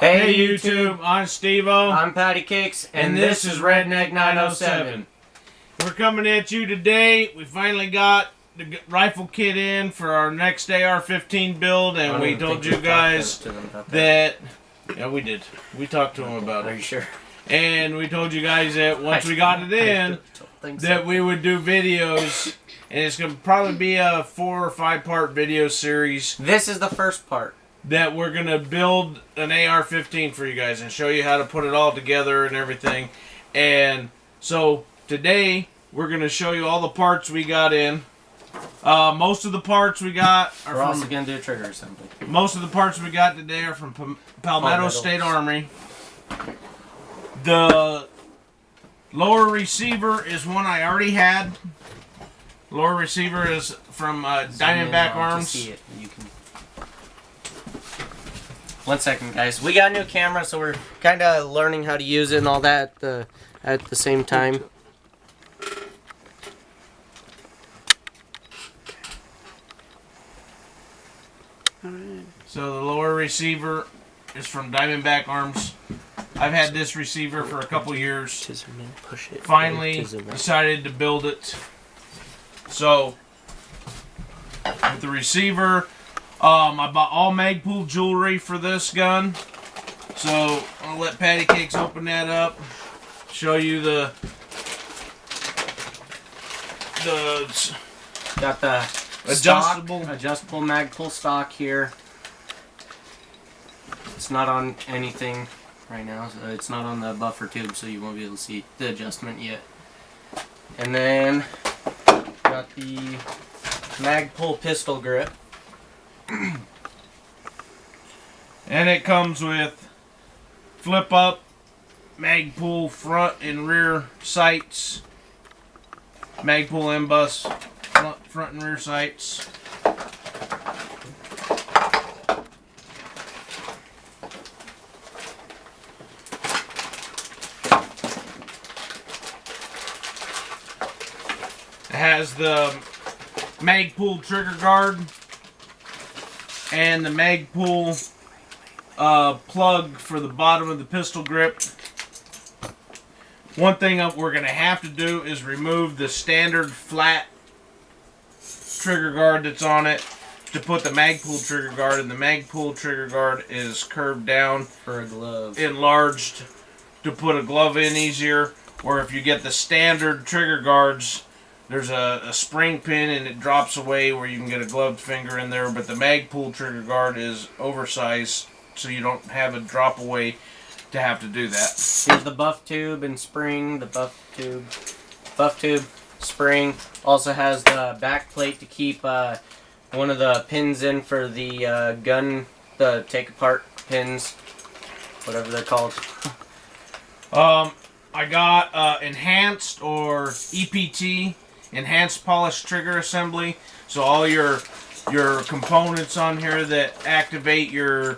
Hey YouTube, I'm Steve-O. I'm Patty Cakes, and this is Redneck 907. We're coming at you today. We finally got the rifle kit in for our next AR-15 build, and we told you guys that... Yeah, we did. We talked to them about it. Are you sure? And we told you guys that once we got it in, that we would do videos, and it's going to probably be a 4 or 5 part video series. This is the first part. That we're going to build an AR-15 for you guys and show you how to put it all together and everything. And so today we're going to show you all the parts we got in. Most of the parts we got are We're also going to do a trigger assembly. Most of the parts we got today are from Palmetto State Armory. The lower receiver is one I already had. Lower receiver is from Diamondback Arms. One second, guys. We got a new camera, so we're kind of learning how to use it and all that at the same time. So the lower receiver is from Diamondback Arms. I've had this receiver for a couple years. Finally decided to build it. So with the receiver, I bought all Magpul jewelry for this gun. So I'll let Patty Cakes open that up. Show you the got the adjustable Magpul stock here. It's not on anything right now. So it's not on the buffer tube, so you won't be able to see the adjustment yet. And then got the Magpul pistol grip. And it comes with flip up Magpul front and rear sights, Magpul M-Bus front and rear sights. It has the Magpul trigger guard and the Magpul plug for the bottom of the pistol grip. One thing we're going to have to do is remove the standard flat trigger guard that's on it to put the Magpul trigger guard, and the Magpul trigger guard is curved down for a glove, enlarged to put a glove in easier. Or if you get the standard trigger guards, there's a spring pin and it drops away where you can get a gloved finger in there, but the Magpul trigger guard is oversized so you don't have a drop away to have to do that. Here's the buff tube and spring. The buff tube, spring. Also has the back plate to keep one of the pins in for the gun, the take apart pins, whatever they're called. I got enhanced or EPT. Enhanced polished trigger assembly. So all your components on here that activate your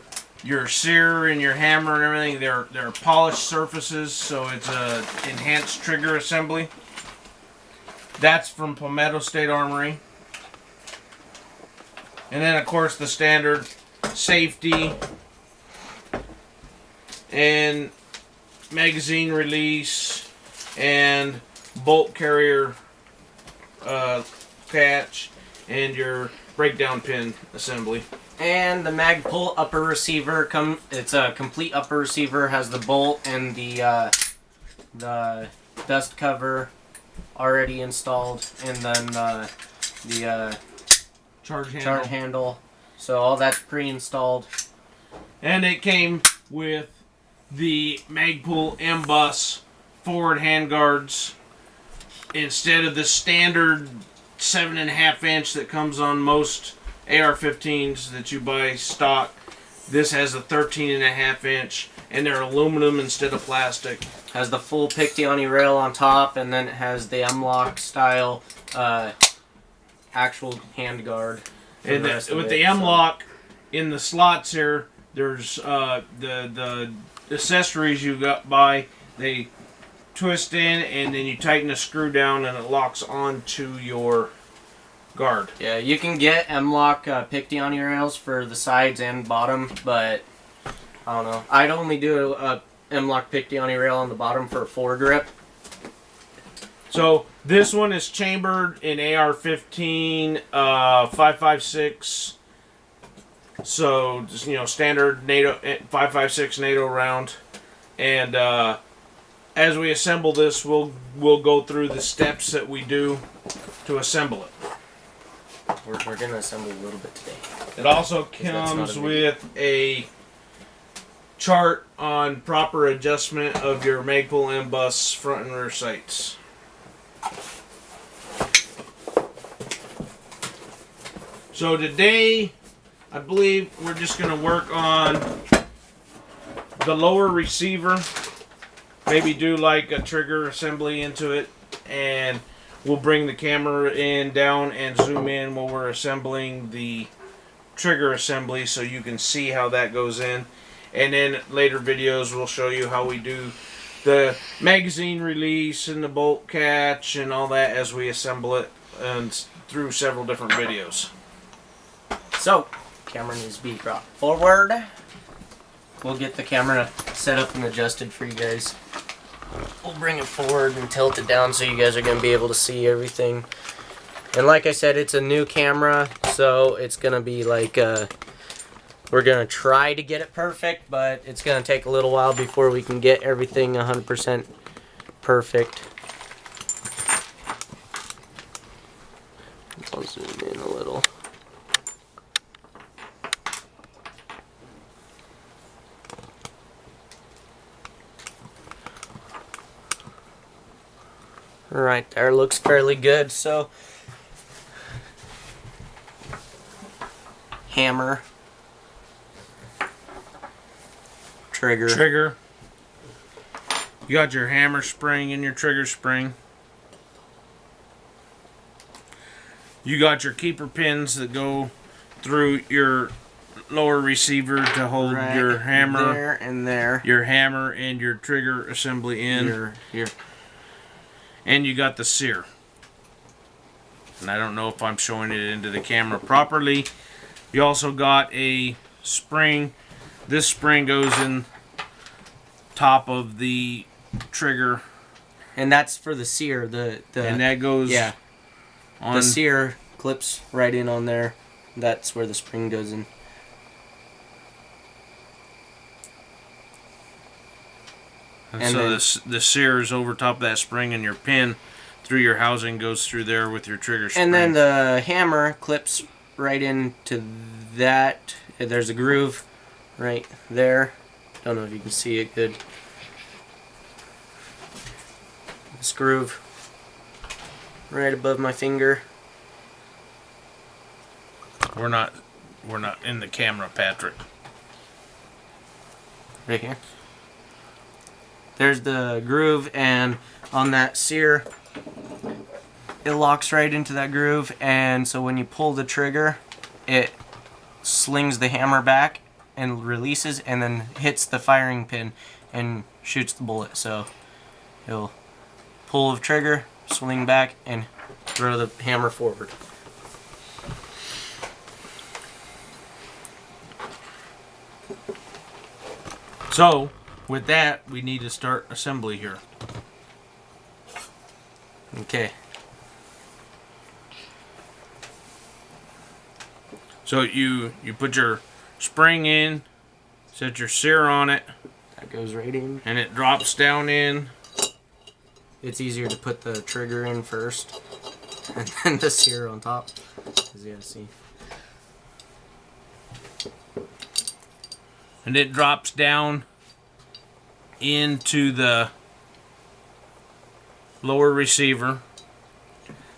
sear and your hammer and everything, they're polished surfaces. So it's a enhanced trigger assembly. That's from Palmetto State Armory. And then of course the standard safety and magazine release and bolt carrier catch and your breakdown pin assembly. And the Magpul upper receiver it's a complete upper receiver, has the bolt and the dust cover already installed, and then the charge handle. So all that's pre-installed. And it came with the Magpul M-Bus forward handguards. Instead of the standard 7.5 inch that comes on most AR-15s that you buy stock, this has a 13.5 inch, and they're aluminum instead of plastic. Has the full Pictioni rail on top, and then it has the M-Lock style actual handguard. And with the M-Lock in the slots here, there's the accessories you got by. They twist in, and then you tighten the screw down, and it locks onto your guard. Yeah, you can get M-Lock Pictioni rails for the sides and bottom, but I don't know. I'd only do a M-Lock Pictioni rail on the bottom for a foregrip. So this one is chambered in AR-15 5.56. So just, you know, standard NATO 5.56 NATO round. And as we assemble this, we'll go through the steps that we do to assemble it. We're going to assemble a little bit today. It also comes with a chart on proper adjustment of your Magpul M-Bus front and rear sights. So today, I believe we're just going to work on the lower receiver. Maybe do like a trigger assembly into it, and we'll bring the camera in down and zoom in while we're assembling the trigger assembly so you can see how that goes in. And then later videos we'll show you how we do the magazine release and the bolt catch and all that as we assemble it, and through several different videos. So, camera needs to be brought forward. We'll get the camera set up and adjusted for you guys. We'll bring it forward and tilt it down so you guys are going to be able to see everything. And like I said, it's a new camera, so it's going to be like, we're going to try to get it perfect, but it's going to take a little while before we can get everything 100% perfect. I'll zoom in a little. Right there, looks fairly good. So, hammer, trigger. You got your hammer spring and your trigger spring. You got your keeper pins that go through your lower receiver to hold your hammer there and there. Your hammer and your trigger assembly in. And you got the sear. And I don't know if I'm showing it into the camera properly. You also got a spring. This spring goes in top of the trigger. And that's for the sear. And that goes on. The sear clips right in on there. That's where the spring goes in. And so the sear is over top of that spring, and your pin through your housing goes through there with your trigger spring. And then the hammer clips right into that. There's a groove right there. Don't know if you can see it good. This groove right above my finger. We're not in the camera, Patrick. Right here. There's the groove, and on that sear, it locks right into that groove, and so when you pull the trigger, it slings the hammer back and releases, and then hits the firing pin and shoots the bullet. So it'll pull the trigger, swing back, and throw the hammer forward. So, with that, we need to start assembly here. Okay. So you put your spring in, set your sear on it. That goes right in. And it drops down in. It's easier to put the trigger in first, and then the sear on top. As you guys see. And it drops down into the lower receiver.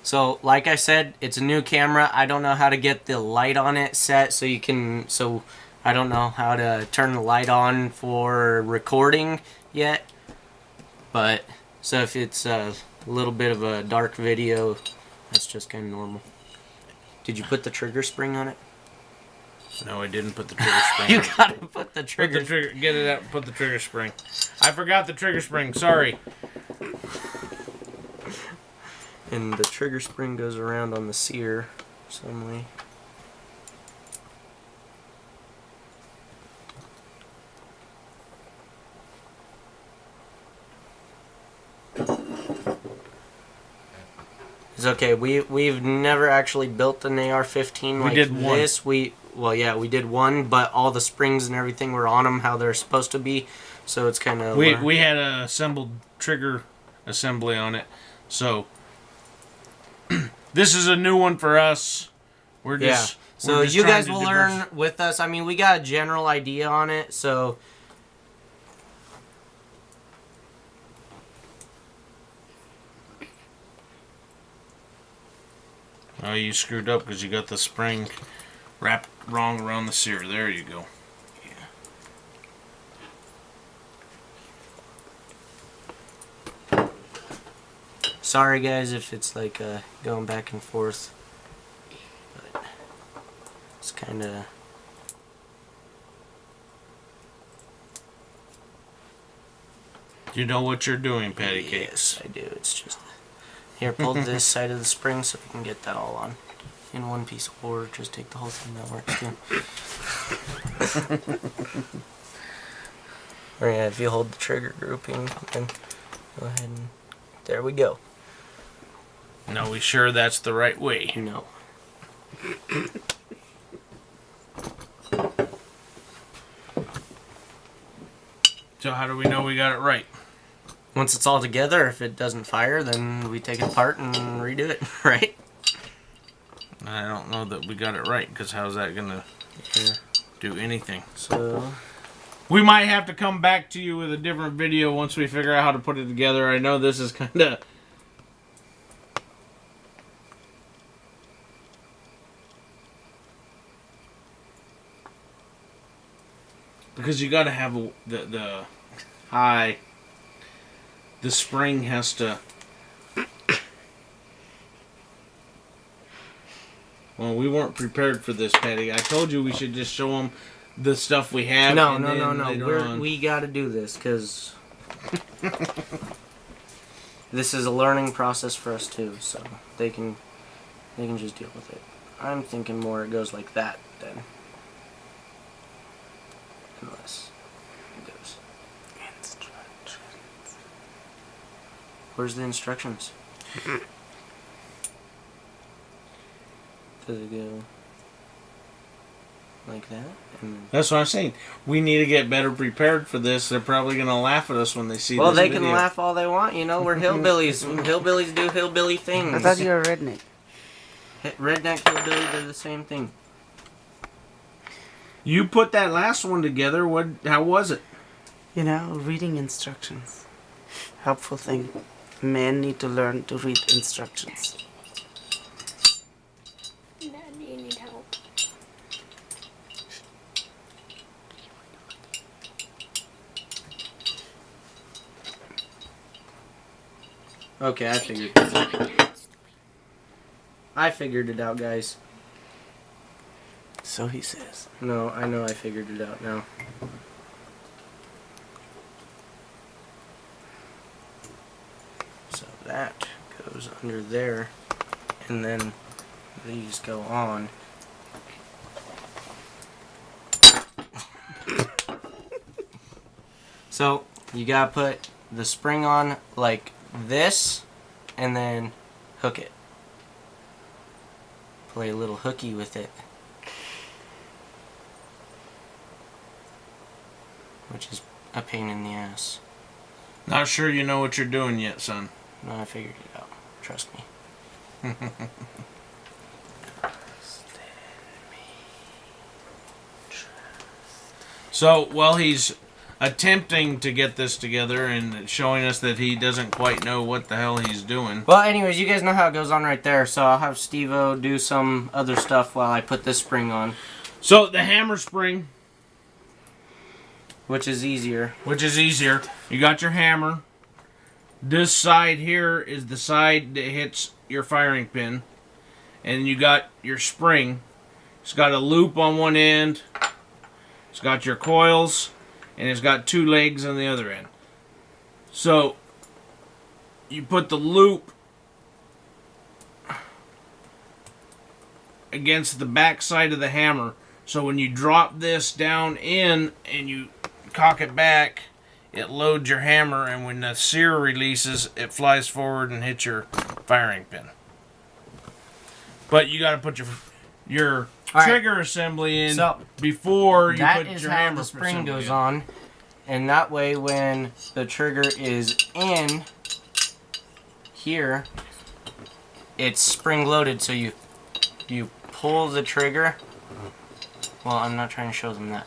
So, like I said, it's a new camera. I don't know how to get the light on it set so you can, so I don't know how to turn the light on for recording yet. But, so if it's a little bit of a dark video, that's just kind of normal. Did you put the trigger spring on it? No, I didn't put the trigger spring. You gotta put the trigger. Get it out. Put the trigger spring. I forgot the trigger spring. Sorry. And the trigger spring goes around on the sear some way. It's okay. We've never actually built an AR-15 like did one. this. We did one, but all the springs and everything were on them how they're supposed to be. So it's kind of we had an assembled trigger assembly on it. So this is a new one for us. We're just So you guys will learn with us. I mean, we got a general idea on it, so. Oh, you screwed up because you got the spring wrapped wrong around the sear. There you go. Yeah. Sorry, guys, if it's like going back and forth. But it's kind of. You know what you're doing, Patty Cakes. Yes, I do. It's just. Here, pull this side of the spring so we can get that all on. In one piece, or just take the whole thing. That works too. Or yeah, if you hold the trigger grouping, then go ahead and there we go. Now we sure that's the right way? No. So how do we know we got it right? Once it's all together, if it doesn't fire, then we take it apart and redo it, right? I don't know that we got it right, because how's that going to do anything? So we might have to come back to you with a different video once we figure out how to put it together. I know this is kind of... Because you got to have the high... The spring has to... Well, we weren't prepared for this, Patty. I told you we should just show them the stuff we have. No. We got to do this because this is a learning process for us too. So they can just deal with it. I'm thinking more it goes like that then, unless it goes. Instructions. Where's the instructions? Does it go like that? That's what I'm saying. We need to get better prepared for this. They're probably going to laugh at us when they see well, this they video. can laugh all they want. You know, we're hillbillies. Hillbillies do hillbilly things. I thought you were a redneck. Redneck hillbilly do the same thing. You put that last one together. How was it? You know, reading instructions. Helpful thing. Men need to learn to read instructions. Dad, do you need help? Okay, I figured it out. I figured it out, guys. So he says. No, I know I figured it out now. So that goes under there, and then these go on. So you gotta put the spring on like this, and then hook it. Play a little hooky with it, which is a pain in the ass. Not sure you know what you're doing yet, son. No, I figured it out. Trust me. So, while he's attempting to get this together and showing us that he doesn't quite know what the hell he's doing. Well, anyways, you guys know how it goes on right there, so I'll have Steve-O do some other stuff while I put this spring on. So, the hammer spring, which is easier. You got your hammer. This side here is the side that hits your firing pin. And you got your spring. It's got a loop on one end. It's got your coils. And it's got two legs on the other end. So, you put the loop against the back side of the hammer. So when you drop this down in and you cock it back, it loads your hammer, and when the sear releases, it flies forward and hits your firing pin. But you got to put your All trigger assembly in So, before you that put is your how hammer the spring assembly goes in. on, and that way when the trigger is in here, it's spring loaded, so you pull the trigger. Well, I'm not trying to show them that.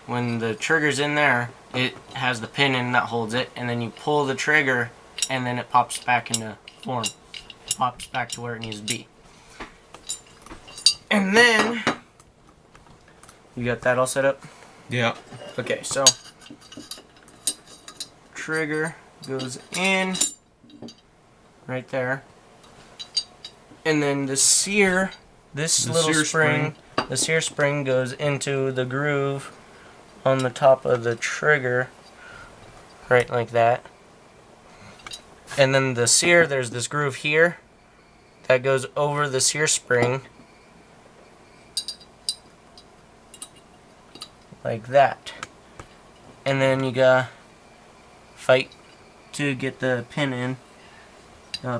When the trigger's in there, it has the pin in that holds it, and then you pull the trigger, and then it pops back into form. Pops back to where it needs to be. And then, you got that all set up? Yeah. Okay, so trigger goes in right there, and then the sear, this little spring, the sear spring goes into the groove on the top of the trigger, right like that. And then the sear, there's this groove here that goes over the sear spring like that. And then you gotta fight to get the pin in,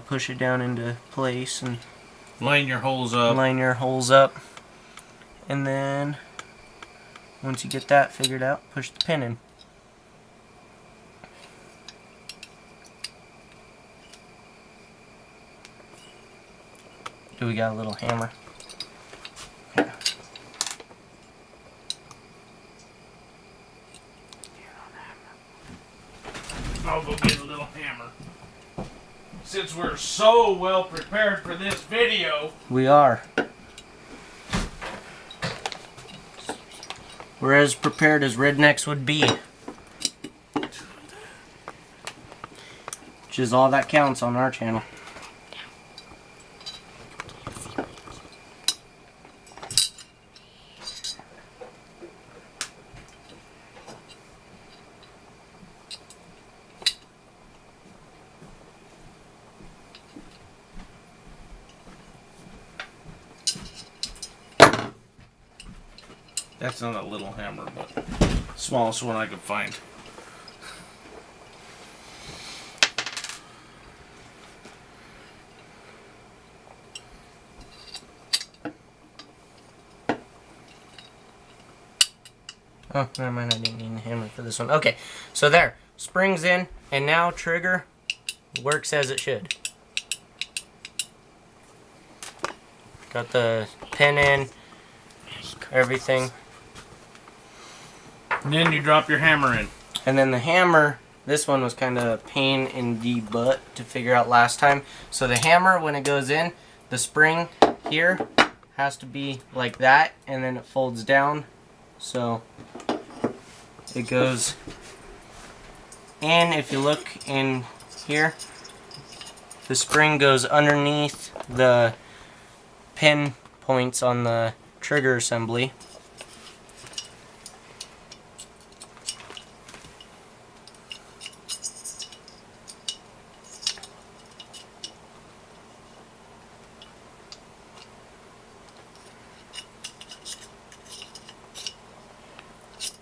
push it down into place and line your holes up. line your holes up. And then once you get that figured out, push the pin in. Do we got a little hammer? Yeah. I'll go get a little hammer. Since we're so well prepared for this video. We are. We're as prepared as rednecks would be. Which is all that counts on our channel. That's not a little hammer, but smallest one I could find. Oh, never mind, I didn't need a hammer for this one. Okay, so there. Springs in, and now trigger works as it should. Got the pin in, everything. And then you drop your hammer in. And then the hammer, this one was kind of a pain in the butt to figure out last time. So the hammer, when it goes in, the spring here has to be like that, and then it folds down. So it goes in. If you look in here, the spring goes underneath the pin points on the trigger assembly.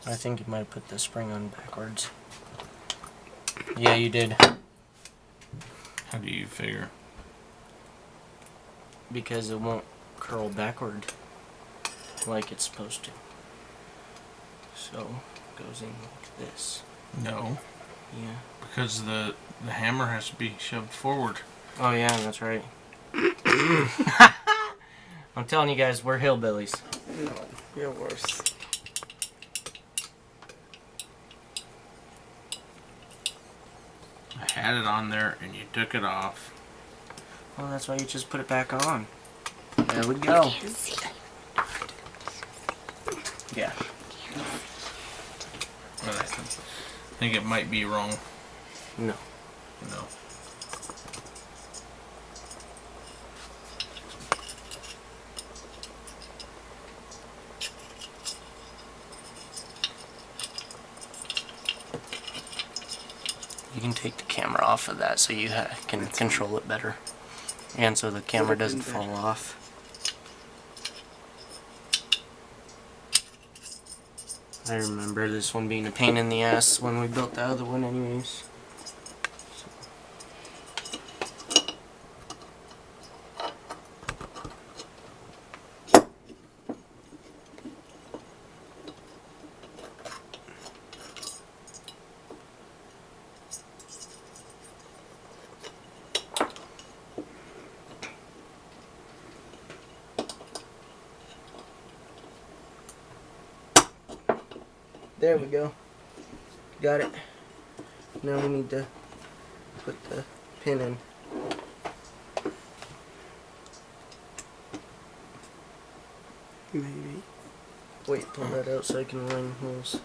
I think you might have put the spring on backwards. Yeah, you did. How do you figure? Because it won't curl backward like it's supposed to. So, it goes in like this. No. Yeah. Because the hammer has to be shoved forward. Oh yeah, that's right. I'm telling you guys, we're hillbillies. No, you're worse. I had it on there and you took it off. Well, that's why you just put it back on. There we go. Yeah. But I think it might be wrong. No. No. You can take the camera off of that so you can control it better. And so the camera doesn't fall off. I remember this one being a pain in the ass when we built the other one anyways. There we go. Got it. Now we need to put the pin in. Maybe. Wait, pull that out so I can line holes.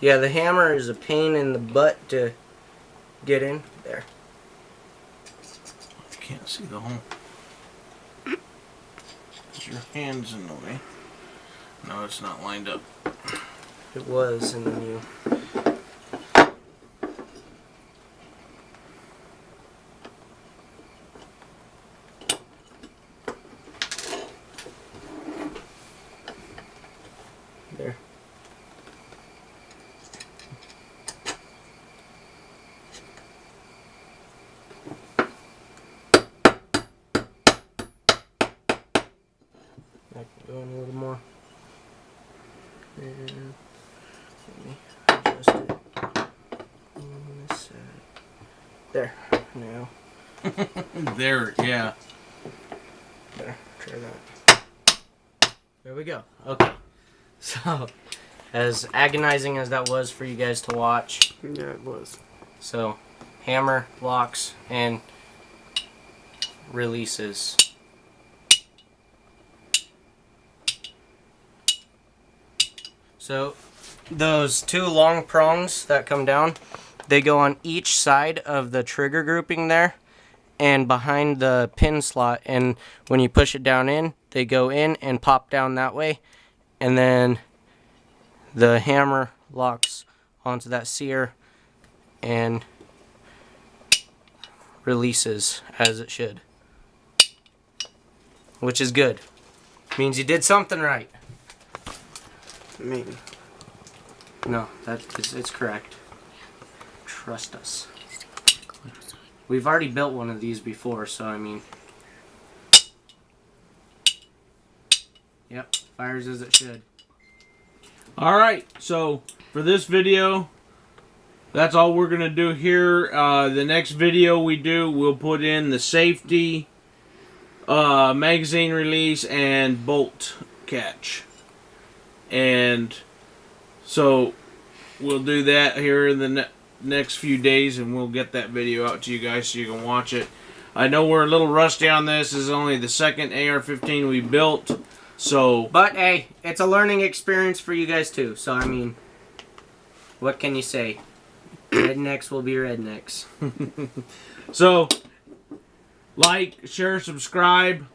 Yeah, the hammer is a pain in the butt to get in. There. I can't see the hole. Your hand's in the way. No, it's not lined up. It was, and then you... There. I can go in a little more. And let me adjust it on this side. There. Now. There, yeah. There. Try that. There we go. Okay. So, as agonizing as that was for you guys to watch. Yeah, it was. So, hammer, locks, and releases. So, those two long prongs that come down, they go on each side of the trigger grouping there and behind the pin slot. And when you push it down in, they go in and pop down that way. And then the hammer locks onto that sear and releases as it should. Which is good. Means you did something right. Maybe. No, it's correct. Trust us. We've already built one of these before, so I mean... Yep, fires as it should. Alright, so for this video, that's all we're going to do here. The next video we do, we'll put in the safety, magazine release, and bolt catch. And so we'll do that here in the next few days, and we'll get that video out to you guys so you can watch it. I know we're a little rusty on this. This is only the second AR-15 we built. So, but hey, it's a learning experience for you guys too. So I mean, what can you say? Rednecks will be rednecks. So, like, share, subscribe,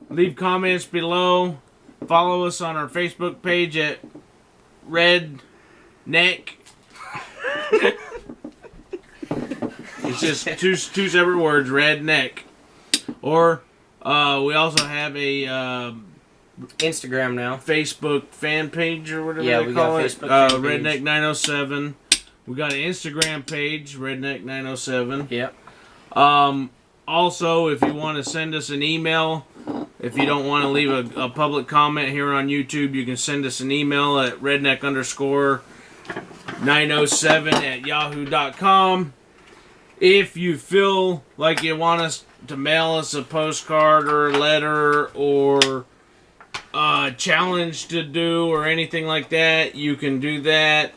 leave comments below. Follow us on our Facebook page at Redneck. It's just two separate words, Redneck. Or we also have a Instagram now, Facebook fan page or whatever yeah, they we call got it. Facebook fan page. Redneck 907. We got an Instagram page, Redneck 907. Yep. Also, if you want to send us an email, if you don't want to leave a public comment here on YouTube, you can send us an email at redneck_907@yahoo.com. If you feel like you want us to mail us a postcard or a letter or a challenge to do or anything like that, you can do that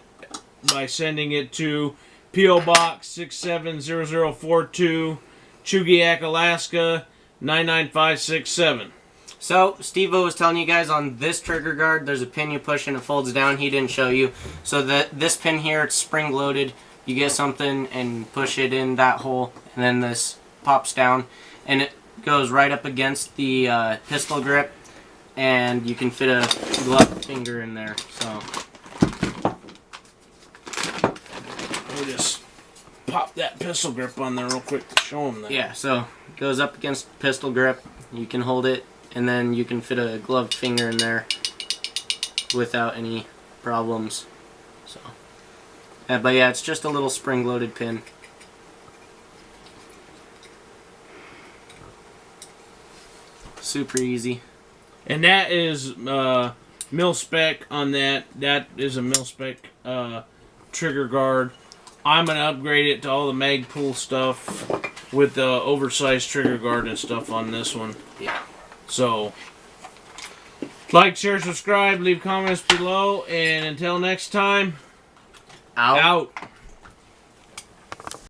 by sending it to P.O. Box 670042, Chugiak, Alaska 99567. So, Steve-O was telling you guys on this trigger guard, there's a pin you push and it folds down. He didn't show you. So this pin here, it's spring-loaded. You get something and push it in that hole, and then this pops down. And it goes right up against the pistol grip, and you can fit a gloved finger in there. So, we'll just pop that pistol grip on there real quick to show them that. yeah, so it goes up against the pistol grip. You can hold it, and then you can fit a gloved finger in there without any problems. So, but yeah, it's just a little spring-loaded pin. Super easy. And that is mil-spec on that. That is a mil-spec trigger guard. I'm going to upgrade it to all the Magpul stuff with the oversized trigger guard and stuff on this one. Yeah. So, Like, share, subscribe, leave comments below, and until next time, Out. out.